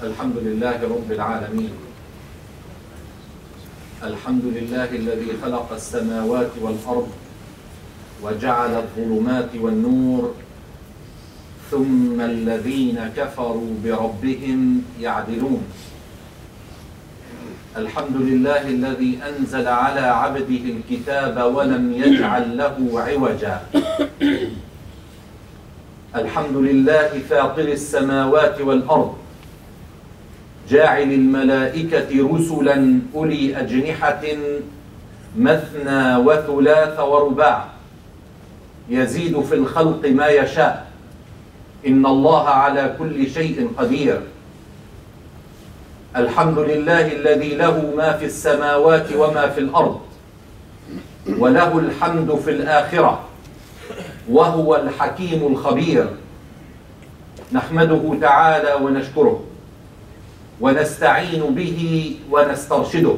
الحمد لله رب العالمين. الحمد لله الذي خلق السماوات والأرض وجعل الظلمات والنور، ثم الذين كفروا بربهم يعدلون. الحمد لله الذي أنزل على عبده الكتاب ولم يجعل له عوجا. الحمد لله فاطر السماوات والأرض، جاعل الملائكة رسلا أولي أجنحة مثنى وثلاث ورباع، يزيد في الخلق ما يشاء، إن الله على كل شيء قدير. الحمد لله الذي له ما في السماوات وما في الأرض، وله الحمد في الآخرة، وهو الحكيم الخبير. نحمده تعالى ونشكره ونستعين به ونسترشده،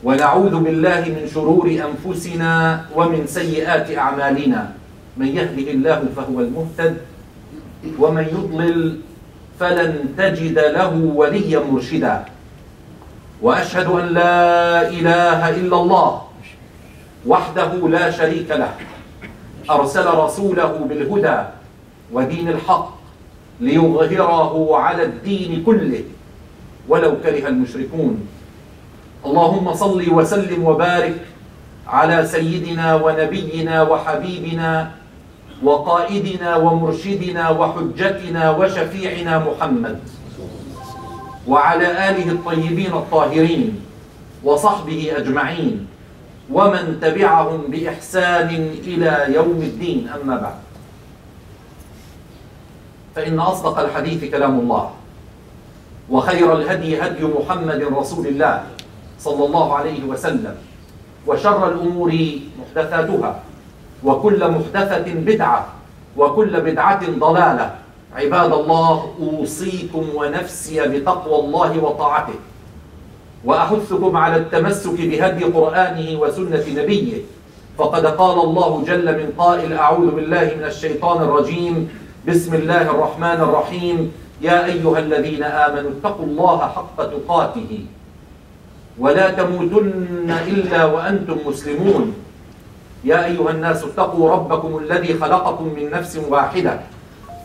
ونعوذ بالله من شرور أنفسنا ومن سيئات أعمالنا. من يهده الله فهو المهتد، ومن يضلل فلن تجد له وليا مرشدا. وأشهد أن لا إله إلا الله وحده لا شريك له، أرسل رسوله بالهدى ودين الحق ليظهره على الدين كله ولو كره المشركون. اللهم صل وسلم وبارك على سيدنا ونبينا وحبيبنا وقائدنا ومرشدنا وحجتنا وشفيعنا محمد، وعلى آله الطيبين الطاهرين وصحبه أجمعين، ومن تبعهم بإحسان إلى يوم الدين. أما بعد، فإن أصدق الحديث كلام الله، وخير الهدي هدي محمد رسول الله صلى الله عليه وسلم، وشر الأمور محدثاتها، وكل محدثة بدعة، وكل بدعة ضلالة. عباد الله، أوصيكم ونفسي بتقوى الله وطاعته، وأحثكم على التمسك بهدي قرآنه وسنة نبيه، فقد قال الله جل من قائل: أعوذ بالله من الشيطان الرجيم، بسم الله الرحمن الرحيم، يا أيها الذين آمنوا اتقوا الله حق تقاته ولا تموتن إلا وأنتم مسلمون. يا أيها الناس اتقوا ربكم الذي خلقكم من نفس واحدة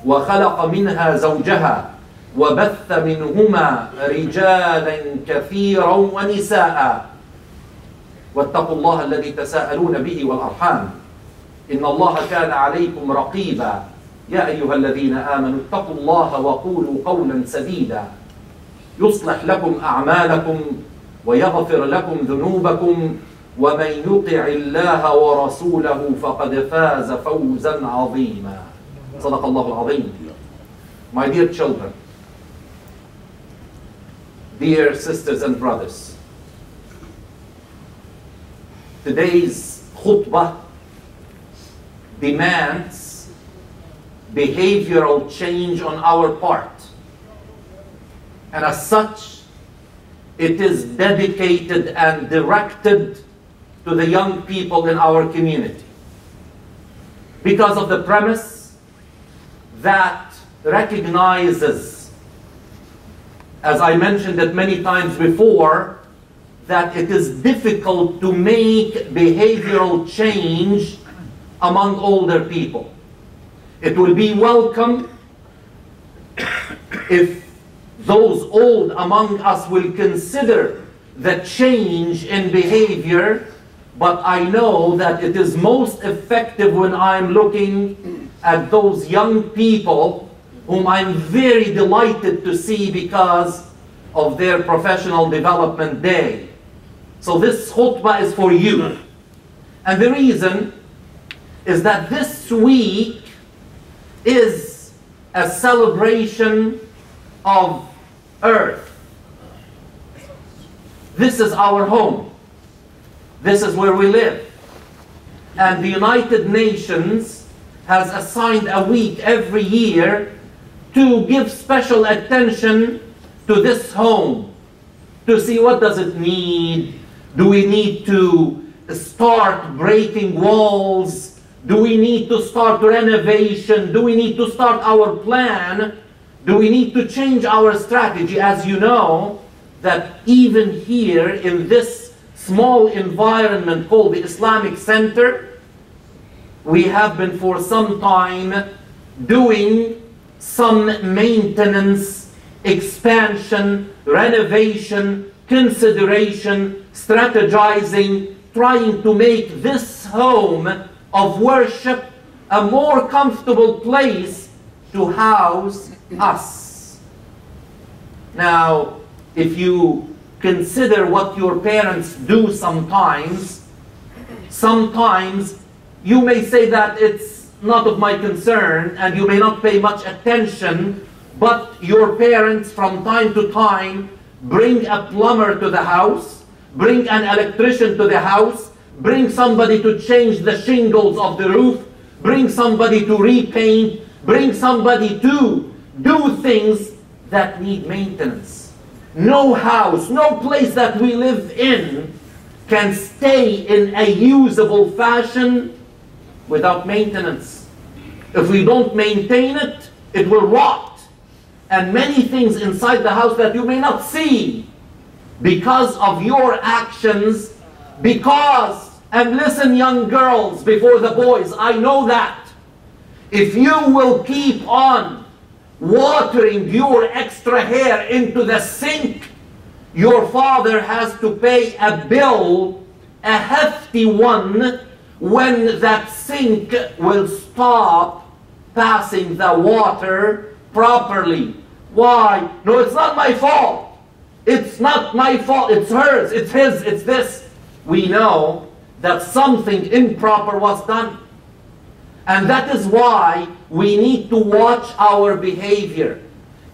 وخلق منها زوجها وبث منهما رجالا كثيرا ونساء، واتقوا الله الذي تساءلون به والأرحام، إن الله كان عليكم رقيبا. يا أيها الذين آمنوا اتقوا الله وقولوا قولا سديدا يصلح لكم أعمالكم ويغفر لكم ذنوبكم، ومن يطع الله ورسوله فقد فاز فوزا عظيما. صدق الله العظيم. My dear children, dear sisters and brothers, today's khutbah demands behavioral change on our part, and as such it is dedicated and directed to the young people in our community, because of the premise that recognizes, as I mentioned it many times before, that it is difficult to make behavioral change among older people. It will be welcome if those old among us will consider the change in behavior, but I know that it is most effective when I'm looking at those young people whom I'm very delighted to see because of their professional development day. So this khutbah is for you. And the reason is that this week is a celebration of Earth. This is our home. This is where we live. And the United Nations has assigned a week every year to give special attention to this home, to see what does it need. Do we need to start breaking walls Do we need to start renovation? Do we need to start our plan? Do we need to change our strategy? As you know, that even here in this small environment called the Islamic Center, we have been for some time doing some maintenance, expansion, renovation, consideration, strategizing, trying to make this home of worship a more comfortable place to house us. Now, if you consider what your parents do sometimes you may say that it's not of my concern and you may not pay much attention, but your parents from time to time bring a plumber to the house, bring an electrician to the house, bring somebody to change the shingles of the roof, bring somebody to repaint, bring somebody to do things that need maintenance. No house, no place that we live in can stay in a usable fashion without maintenance. If we don't maintain it, it will rot. And many things inside the house that you may not see because of your actions, and listen young girls before the boys, I know that if you will keep on watering your extra hair into the sink, your father has to pay a bill, a hefty one, when that sink will stop passing the water properly. Why? No, it's not my fault. It's not my fault. It's hers. It's his. It's this. We know that something improper was done. And that is why we need to watch our behavior.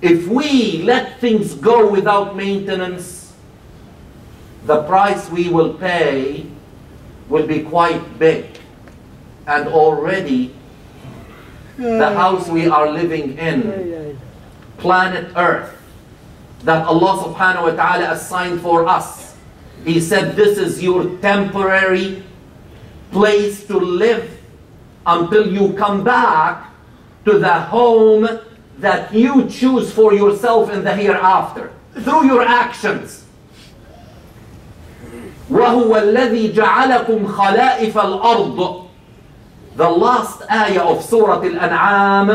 If we let things go without maintenance, the price we will pay will be quite big. And already, the house we are living in, planet Earth, that Allah subhanahu wa ta'ala assigned for us, He said this is your temporary place to live until you come back to the home that you choose for yourself in the hereafter, through your actions. وَهُوَ الَّذِي جَعَلَكُمْ خَلَائِفَ الْأَرْضِ. The last ayah of Surah Al-An'am,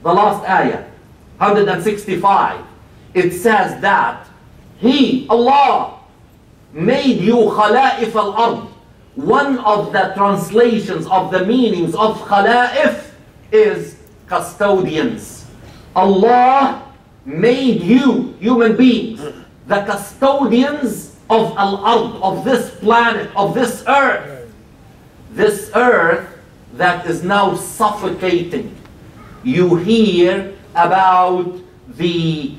the last ayah, 165, it says that He, Allah, made you خَلَائِفَ الْأَرْضِ. One of the translations of the meanings of خَلَائِف is custodians. Allah made you, human beings, the custodians of al-ard, of this planet, of this earth. This earth that is now suffocating. You hear about the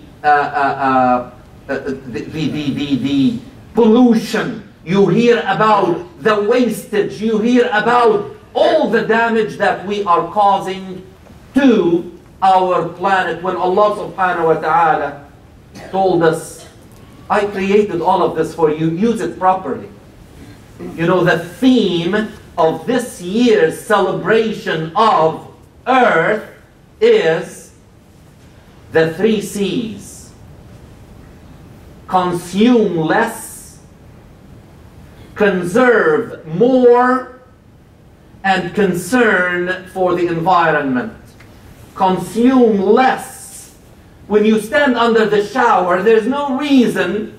pollution. You hear about the wastage. You hear about all the damage that we are causing to our planet. When Allah subhanahu wa ta'ala told us, I created all of this for you, use it properly. You know, the theme of this year's celebration of Earth is the 3 C's. Consume less, conserve more, and concern for the environment. Consume less. When you stand under the shower, there's no reason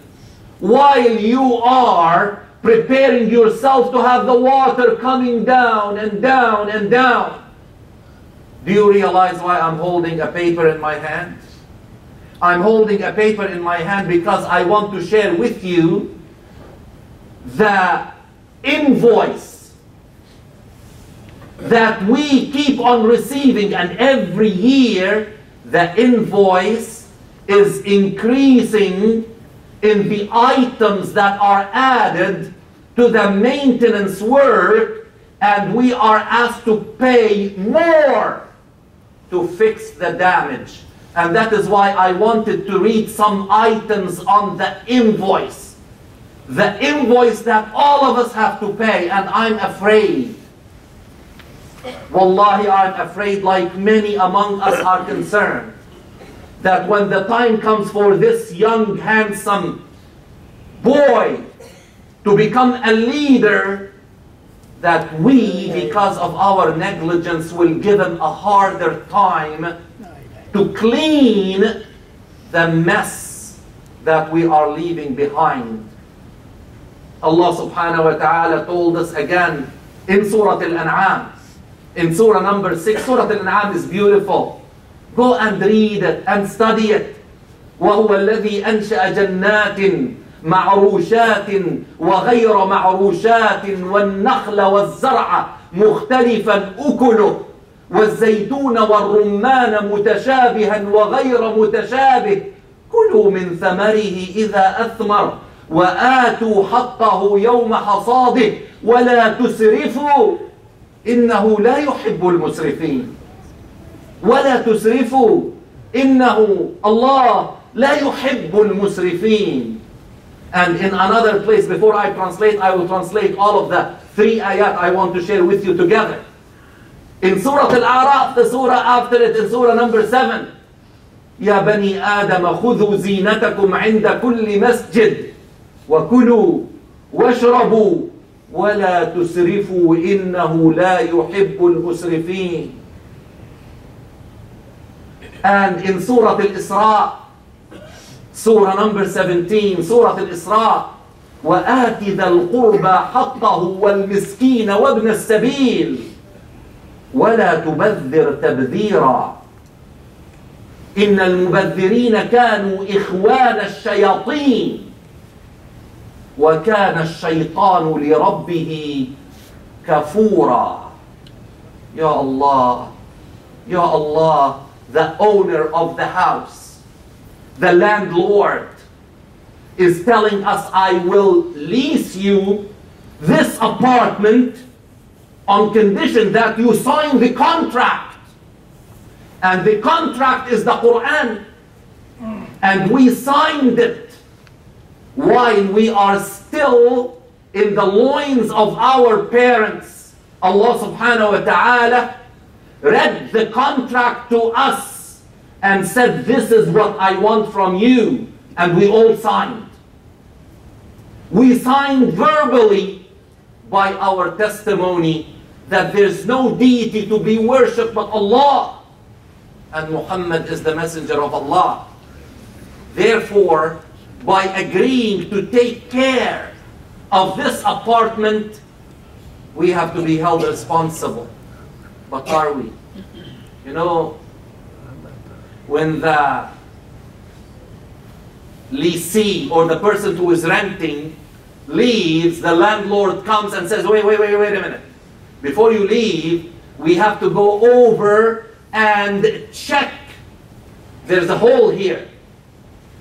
while you are preparing yourself to have the water coming down and down and down. Do you realize why I'm holding a paper in my hand? I'm holding a paper in my hand because I want to share with you the invoice that we keep on receiving, and every year the invoice is increasing in the items that are added to the maintenance work, and we are asked to pay more to fix the damage. And that is why I wanted to read some items on the invoice. The invoice that all of us have to pay, and I'm afraid Wallahi, I'm afraid, like many among us are concerned, that when the time comes for this young, handsome boy to become a leader, that we, because of our negligence, will give him a harder time to clean the mess that we are leaving behind. Allah subhanahu wa ta'ala told us again in Surah Al-An'am, in Surah number 6. Surah Al-An'am is beautiful. Go and read it and study it. وَهُوَ الَّذِي أَنْشَأَ جَنَّاتٍ معروشات وغير معروشات والنخل والزرع مختلفا أكله والزيتون والرمان متشابها وغير متشابه كلوا من ثمره إذا أثمر وآتوا حقه يوم حصاده ولا تسرفوا إنه لا يحب المسرفين. ولا تسرفوا إنه الله لا يحب المسرفين. And in another place, before I translate, I will translate all of the 3 ayat I want to share with you together. In Surah Al-A'raf, the surah after it, in Surah number 7, يا بني آدم خذوا زينتكم عند كل مسجد وكلوا واشربوا ولا تسرفوا إنه لا يحب المسرفين. And in Surah Al-Isra, Surah number 17, Surah Al-Isra, وآت ذا القربى حقه والمسكين وابن السبيل ولا تبذر تبذيرا إن المبذرين كانوا إخوان الشياطين وكان الشيطان لربه كفورا. Ya Allah, Ya Allah, the owner of the house, the landlord, is telling us, I will lease you this apartment on condition that you sign the contract. And the contract is the Quran. And we signed it while we are still in the loins of our parents. Allah subhanahu wa ta'ala read the contract to us and said, this is what I want from you. And we all signed. We signed verbally by our testimony that there's no deity to be worshipped but Allah. And Muhammad is the messenger of Allah. Therefore, by agreeing to take care of this apartment, we have to be held responsible. But are we? You know, when the lessee or the person who is renting leaves, the landlord comes and says, wait a minute. Before you leave, we have to go over and check. There's a hole here.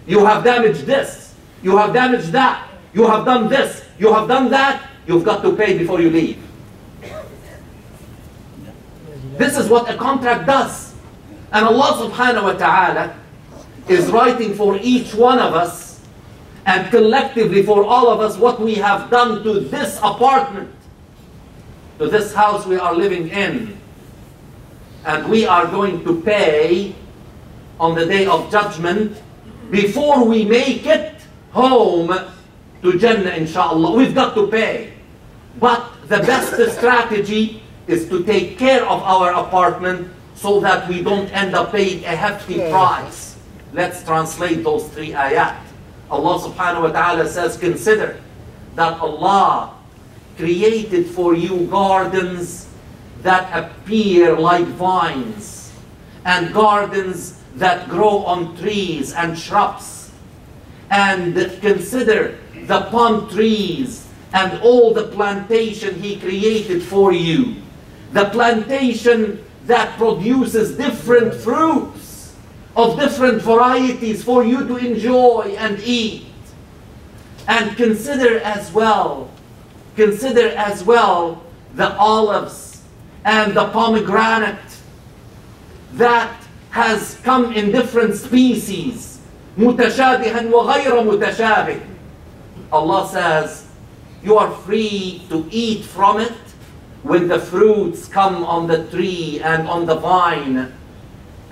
You have damaged this. You have damaged that. You have done this. You have done that. You've got to pay before you leave. This is what a contract does. And Allah subhanahu wa ta'ala is writing for each one of us and collectively for all of us what we have done to this apartment, to this house we are living in. And we are going to pay on the day of judgment before we make it home to Jannah, inshallah. We've got to pay. But the best strategy is to take care of our apartment so that we don't end up paying a hefty price. Let's translate those 3 ayat. Allah subhanahu wa ta'ala says, consider that Allah created for you gardens that appear like vines and gardens that grow on trees and shrubs. And consider the palm trees and all the plantation He created for you. The plantation that produces different fruits of different varieties for you to enjoy and eat. And consider as well the olives and the pomegranate that has come in different species. متشابها وغير متشابه. Allah says, you are free to eat from it when the fruits come on the tree and on the vine,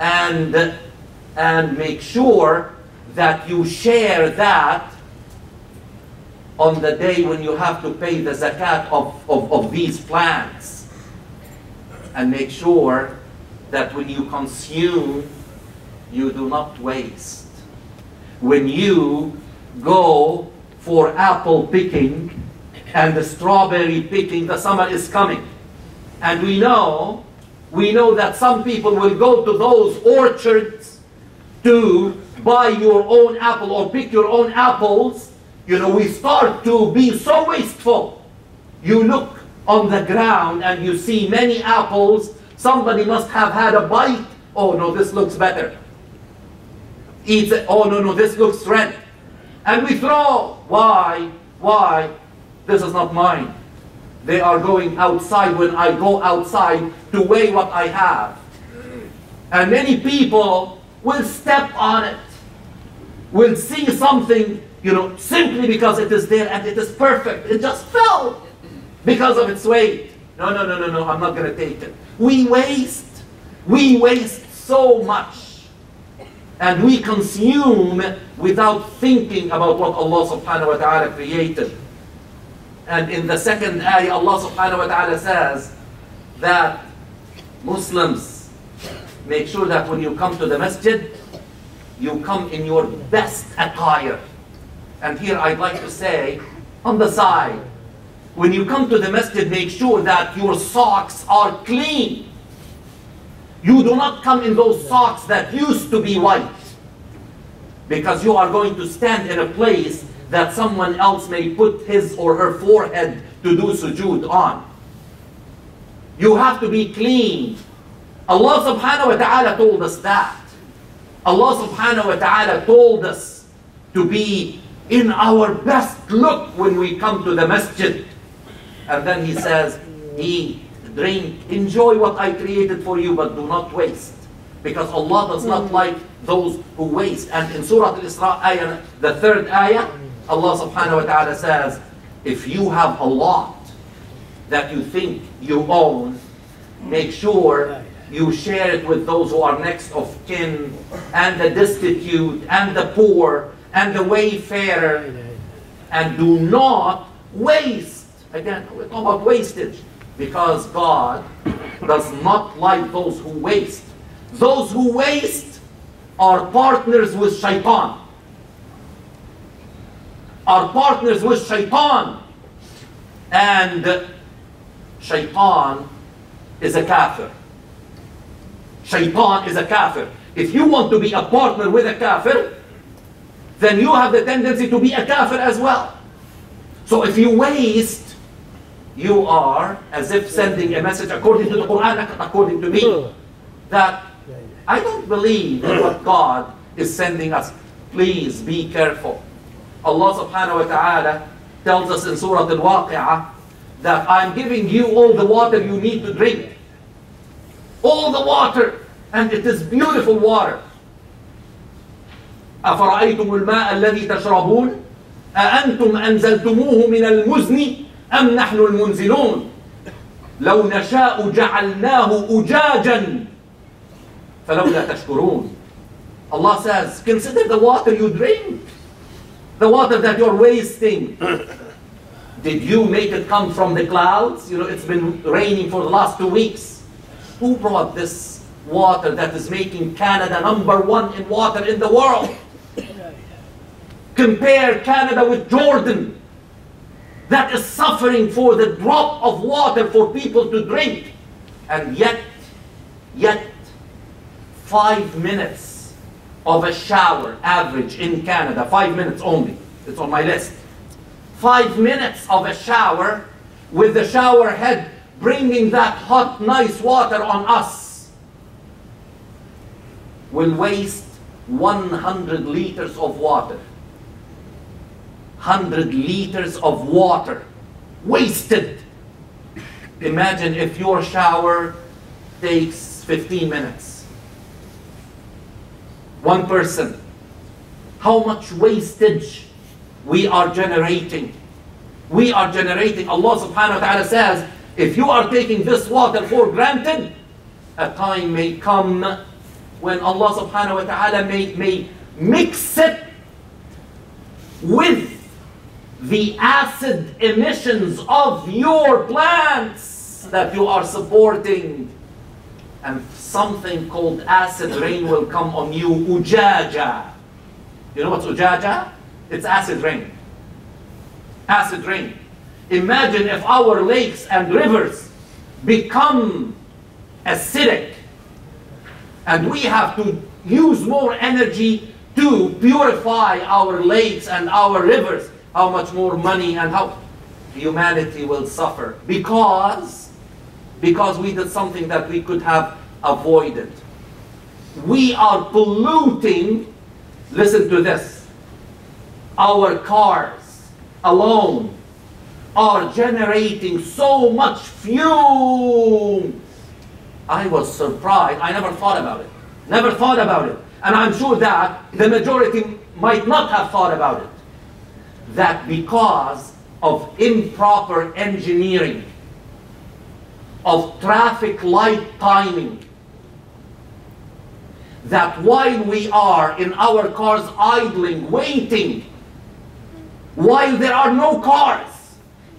and make sure that you share that on the day when you have to pay the zakat of these plants. And make sure that when you consume, you do not waste. When you go for apple picking and the strawberry picking, the summer is coming. And we know that some people will go to those orchards to buy your own apple or pick your own apples. You know, we start to be so wasteful. You look on the ground and you see many apples. Somebody must have had a bite. Oh no, this looks better. Eats it. Oh no, this looks red. And we throw. Why? This is not mine. They are going outside when I go outside to weigh what I have. And many people will step on it, will see something, you know, simply because it is there and it is perfect. It just fell because of its weight. No, I'm not going to take it. We waste so much. And we consume without thinking about what Allah subhanahu wa ta'ala created. And in the second ayah, Allah subhanahu wa ta'ala says that Muslims, make sure that when you come to the masjid, you come in your best attire. And here I'd like to say, on the side, when you come to the masjid, make sure that your socks are clean. You do not come in those socks that used to be white, because you are going to stand in a place that someone else may put his or her forehead to do sujood on. You have to be clean. Allah subhanahu wa ta'ala told us that. Allah subhanahu wa ta'ala told us to be in our best look when we come to the masjid. And then He says, eat, drink, enjoy what I created for you, but do not waste. Because Allah does not like those who waste. And in Surah Al-Isra, the third ayah, Allah subhanahu wa ta'ala says, if you have a lot that you think you own, make sure you share it with those who are next of kin, and the destitute, and the poor, and the wayfarer, and do not waste. Again, we're talking about wastage, because God does not like those who waste. Those who waste are partners with shaitan. Are partners with shaitan. And shaitan is a kafir. Shaitan is a kafir. If you want to be a partner with a kafir, then you have the tendency to be a kafir as well. So if you waste, you are as if sending a message, according to the Quran, according to me, that I don't believe in what God is sending us. Please be careful. Allah subhanahu wa ta'ala tells us in Surah Al-Waqi'ah that I'm giving you all the water you need to drink. All the water. And it is beautiful water. أَفَرَأَيْتُمُ الْمَاءَ الَّذِي تَشْرَبُونَ أَأَنْتُمْ أَنزَلْتُمُوهُ مِنَ الْمُزْنِ أَمْ نَحْنُ الْمُنزِلُونَ لَوْ نَشَاءُ جَعَلْنَاهُ أُجَاجًا فَلَوْلَا تَشْكُرُونَ. Allah says, consider the water you drink. The water that you're wasting. Did you make it come from the clouds? You know, it's been raining for the last 2 weeks. Who brought this water that is making Canada #1 in water in the world? Compare Canada with Jordan, that is suffering for the drop of water for people to drink. And yet 5 minutes of a shower average in Canada, 5 minutes only, it's on my list. 5 minutes of a shower with the shower head bringing that hot, nice water on us will waste 100 liters of water. 100 liters of water wasted. Imagine if your shower takes 15 minutes. One person. How much wastage we are generating. We are generating. Allah subhanahu wa ta'ala says If you are taking this water for granted, a time may come when Allah subhanahu wa ta'ala may mix it with the acid emissions of your plants that you are supporting. And something called acid rain will come on you, ujaja. You know what's ujaja? It's acid rain. Acid rain. Imagine if our lakes and rivers become acidic and we have to use more energy to purify our lakes and our rivers. How much more money and how humanity will suffer because we did something that we could have avoided. We are polluting, listen to this, our cars alone are generating so much fumes. I was surprised. I never thought about it. Never thought about it. And I'm sure that the majority might not have thought about it. That because of improper engineering, of traffic light timing, that while we are in our cars idling, waiting, while there are no cars,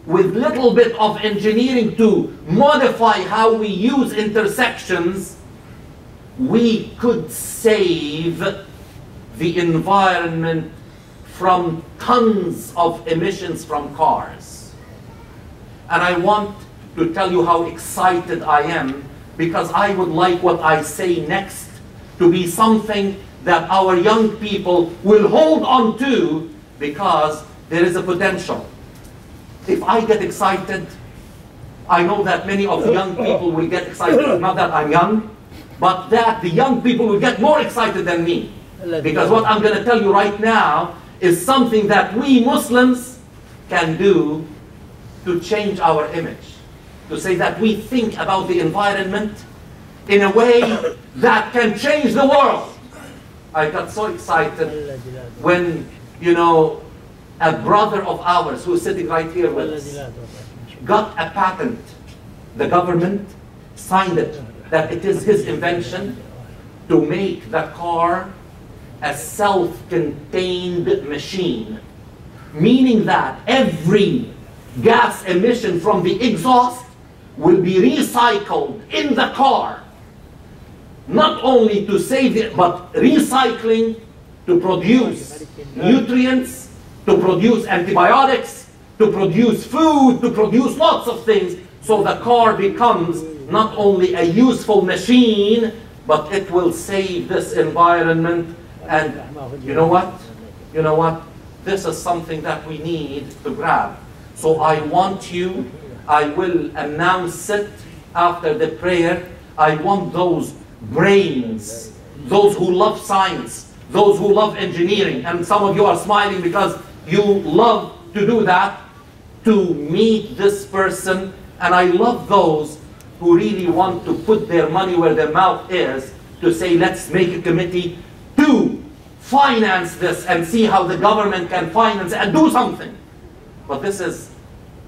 with little bit of engineering to modify how we use intersections, we could save the environment from tons of emissions from cars. And I want to tell you how excited I am, because I would like what I say next to be something that our young people will hold on to, because there is a potential. If I get excited, I know that many of the young people will get excited. Not that I'm young, but that the young people will get more excited than me. Because what I'm going to tell you right now is something that we Muslims can do to change our image. To say that we think about the environment in a way that can change the world. I got so excited when, you know, a brother of ours who's sitting right here with us got a patent. The government signed it, that it is his invention to make the car a self-contained machine. Meaning that every gas emission from the exhaust will be recycled in the car. Not only to save it, but recycling to produce nutrients, to produce antibiotics, to produce food, to produce lots of things. So the car becomes not only a useful machine, but it will save this environment. And you know what? You know what? This is something that we need to grab. So I want you, I will announce it after the prayer. I want those brains, those who love science, those who love engineering, and some of you are smiling because you love to do that, to meet this person. And I love those who really want to put their money where their mouth is, to say, let's make a committee to finance this and see how the government can finance it and do something. But this is,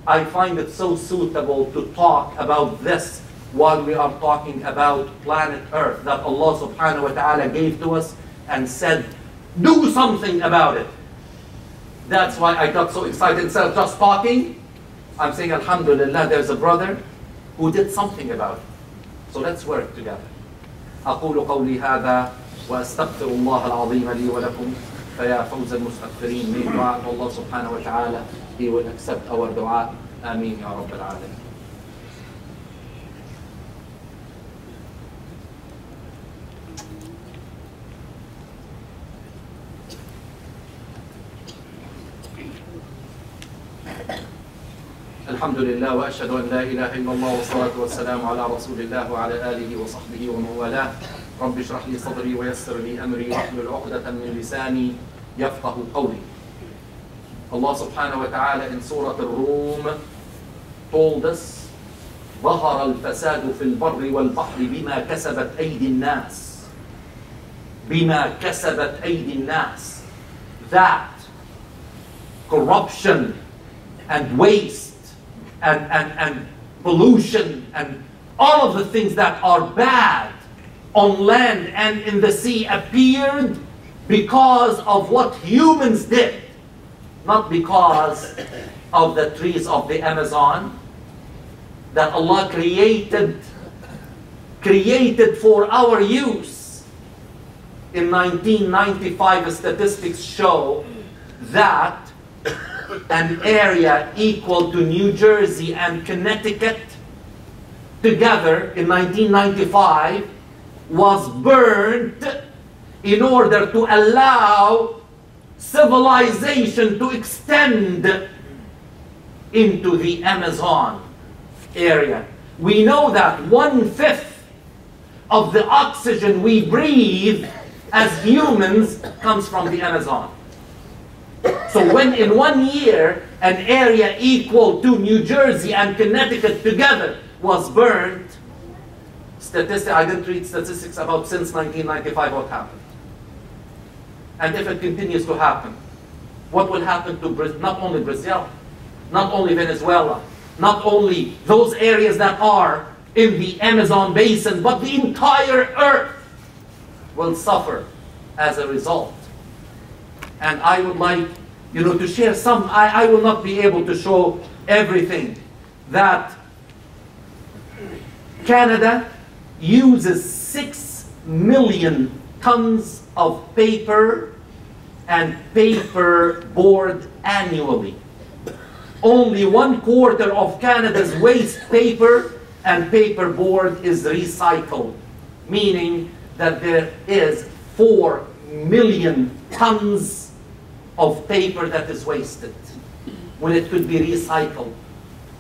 I find it so suitable to talk about this while we are talking about planet Earth that Allah subhanahu wa ta'ala gave to us and said, do something about it. That's why I got so excited. Instead of just talking, I'm saying, Alhamdulillah, there's a brother who did something about it. So let's work together. أقول قولي هذا وأستغفر الله العظيم لي ولكم فيا فوز المستغفرين. May dua to Allah subhanahu wa ta'ala, He will accept our dua. Ameen ya Rabbil Alamin. الحمد لله وأشهد أن لا إله إلا الله والصلاة والسلام على رسول الله وعلى آله وصحبه ومن والاه. رب اشرح لي صدري ويسر لي أمري واحلل عقدة من لساني يفقه قولي. Allah subhanahu wa ta'ala in Surah Ar-Rum told us, ظهر الفساد في البر والبحر بما كسبت أيدي الناس. بما كسبت أيدي الناس. That corruption and waste and pollution and all of the things that are bad on land and in the sea appeared because of what humans did, not because of the trees of the Amazon that Allah created for our use. In 1995, statistics show that an area equal to New Jersey and Connecticut together in 1995 was burned in order to allow civilization to extend into the Amazon area. We know that 1/5 of the oxygen we breathe as humans comes from the Amazon. So when in 1 year an area equal to New Jersey and Connecticut together was burned, I didn't read statistics about since 1995 what happened. And if it continues to happen, what will happen to not only Brazil, not only Venezuela, not only those areas that are in the Amazon basin, but the entire earth will suffer as a result. And I would like, to share some. I will not be able to show everything. That Canada uses 6 million tons of paper and paper board annually. Only 1/4 of Canada's waste paper and paper board is recycled, meaning that there is 4 million tons of paper that is wasted when it could be recycled.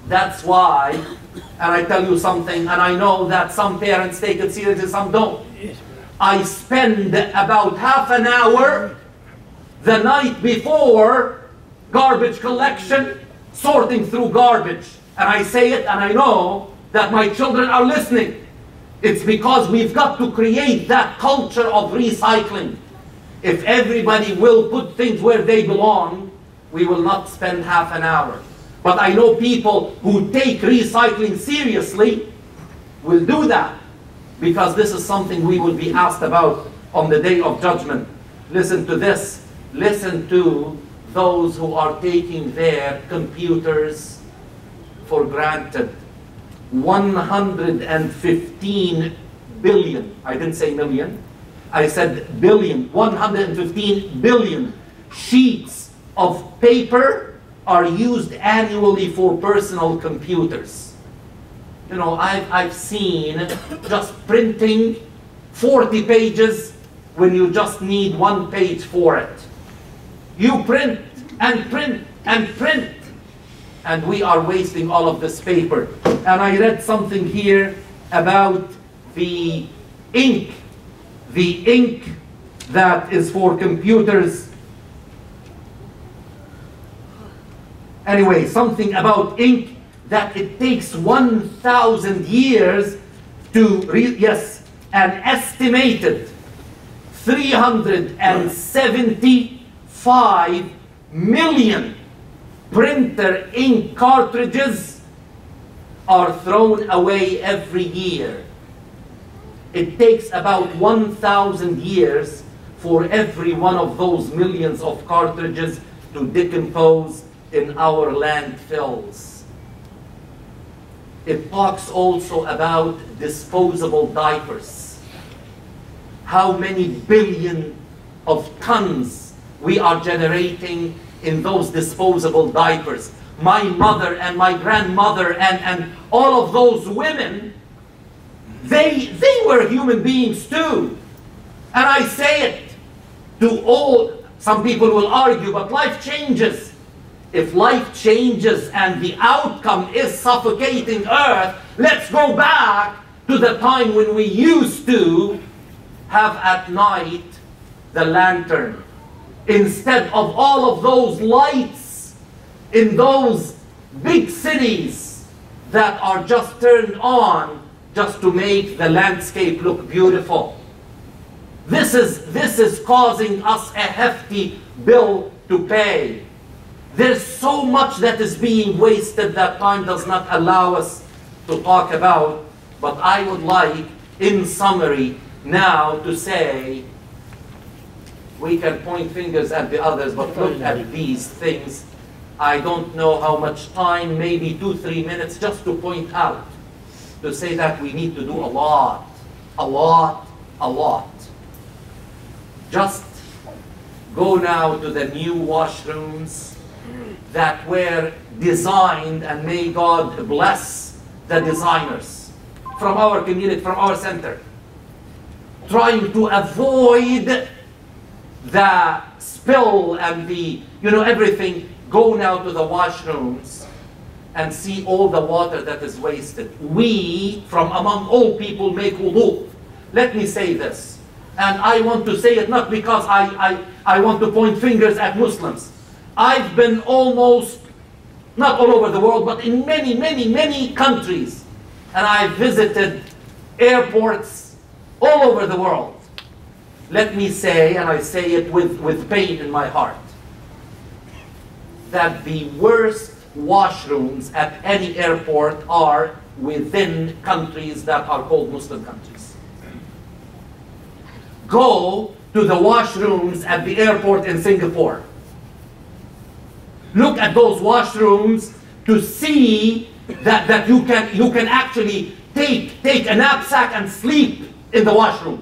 That's why, and I tell you something, and I know that some parents take it seriously, some don't. I spend about half an hour the night before garbage collection sorting through garbage. And I say it, and I know that my children are listening. It's because we've got to create that culture of recycling. If everybody will put things where they belong, we will not spend half an hour. But I know people who take recycling seriously will do that, because this is something we will be asked about on the day of judgment. Listen to this. Listen to those who are taking their computers for granted. 115 billion, I didn't say million, I said billion, 115 billion sheets of paper are used annually for personal computers. I've seen just printing 40 pages when you just need 1 page for it. You print and print and print, and we are wasting all of this paper. And I read something here about the ink that is for computers. Anyway, something about ink that it takes 1,000 years to an estimated 375 million printer ink cartridges are thrown away every year. It takes about 1,000 years for every one of those millions of cartridges to decompose in our landfills. It talks also about disposable diapers. How many billion of tons we are generating in those disposable diapers. My mother and my grandmother and all of those women, they were human beings too. And I say it to all, some people will argue, but life changes. If life changes and the outcome is suffocating Earth, let's go back to the time when we used to have at night the lantern. Instead of all of those lights in those big cities that are just turned on just to make the landscape look beautiful. This is causing us a hefty bill to pay. There's so much that is being wasted that time does not allow us to talk about, but I would like, in summary, now to say, we can point fingers at the others, but look at these things. I don't know how much time, maybe 2-3 minutes, just to point out, to say that we need to do a lot, a lot, a lot. Just go now to the new washrooms that were designed, and may God bless the designers from our community, from our center, trying to avoid the spill and the, everything. Go now to the washrooms and see all the water that is wasted. We, from among all people, make wudu. Let me say this, and I want to say it not because I want to point fingers at Muslims. I've been almost, not all over the world, but in many, many, many countries, and I visited airports all over the world. Let me say, and I say it with pain in my heart, that the worst washrooms at any airport are within countries that are called Muslim countries. Go to the washrooms at the airport in Singapore. Look at those washrooms to see that you can actually take a knapsack and sleep in the washroom.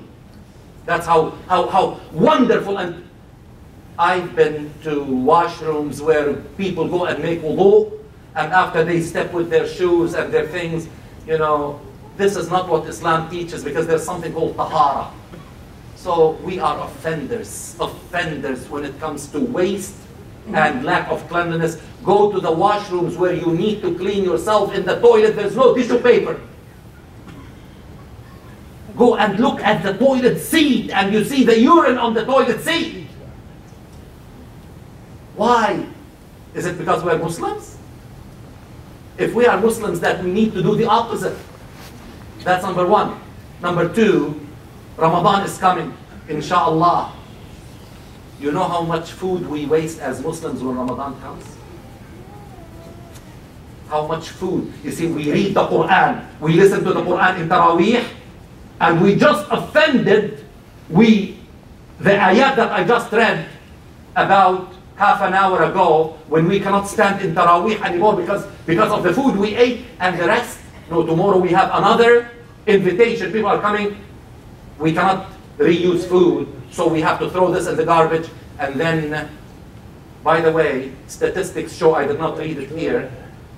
That's how wonderful. And I've been to washrooms where people go and make wudu, and after they step with their shoes and their things, this is not what Islam teaches, because there's something called tahara. So we are offenders when it comes to waste and lack of cleanliness. Go to the washrooms where you need to clean yourself. In the toilet, there's no tissue paper. Go and look at the toilet seat, and you see the urine on the toilet seat. Why? Is it because we're Muslims? If we are Muslims, that we need to do the opposite. That's number one. Number two, Ramadan is coming, inshallah. You know how much food we waste as Muslims when Ramadan comes? How much food? You see, we read the Quran, we listen to the Quran in Taraweeh, and we just offended, the ayat that I just read about half an hour ago, when we cannot stand in Taraweeh anymore because of the food we ate and the rest. No, tomorrow we have another invitation. People are coming. We cannot reuse food, so we have to throw this in the garbage. And then, by the way, statistics show, I did not read it here,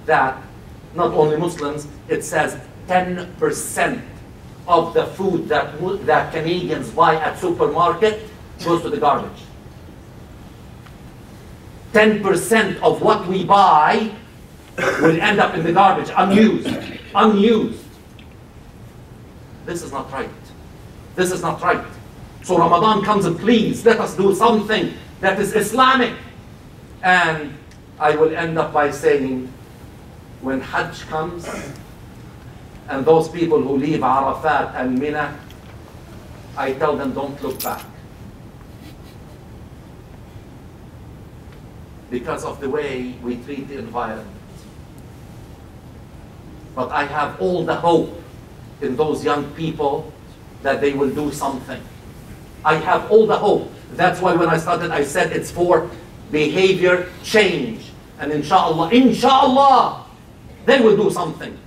that not only Muslims, it says 10% of the food that Canadians buy at supermarket goes to the garbage. 10% of what we buy will end up in the garbage, unused. Unused. This is not right. This is not right. So Ramadan comes, and please let us do something that is Islamic. And I will end up by saying, when Hajj comes, and those people who leave Arafat and Mina, I tell them, don't look back. Because of the way we treat the environment. But I have all the hope in those young people that they will do something. I have all the hope. That's why when I started, I said it's for behavior change. And inshallah, they will do something.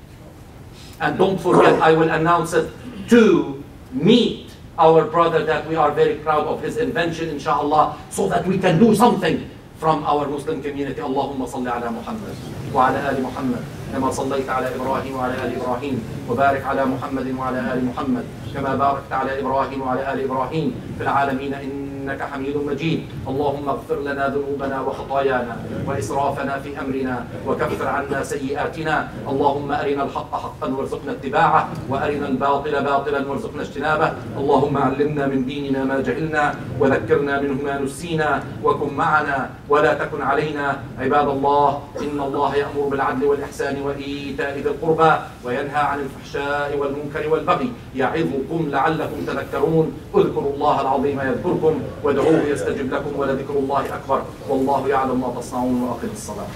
And don't forget, I will announce it to meet our brother that we are very proud of his invention, inshallah, so that we can do something from our Muslim community. Allahumma salli ala Muhammad wa ala ali Muhammad كما صليت على إبراهيم وعلى آل إبراهيم وبارك على محمد وعلى آل محمد كما باركت على إبراهيم وعلى آل إبراهيم في العالمين إنك حميد مجيد. اللهم اغفر لنا ذنوبنا وخطايانا وإسرافنا في أمرنا وكفر عنا سيئاتنا. اللهم أرنا الحق حقا وارزقنا اتباعه وأرنا الباطل باطلا وارزقنا اجتنابه. اللهم علمنا من ديننا ما جهلنا وذكرنا منه ما نسينا وكن معنا ولا تكن علينا. عباد الله، إن الله يأمر بالعدل والإحسان وإيتاء ذي القربى وينهى عن الفحشاء والمنكر والبغي يعظكم لعلكم تذكرون. اذكروا الله العظيم يذكركم وادعوه يستجب لكم ولذكر الله أكبر والله يعلم ما تصنعون وأقم الصلاة.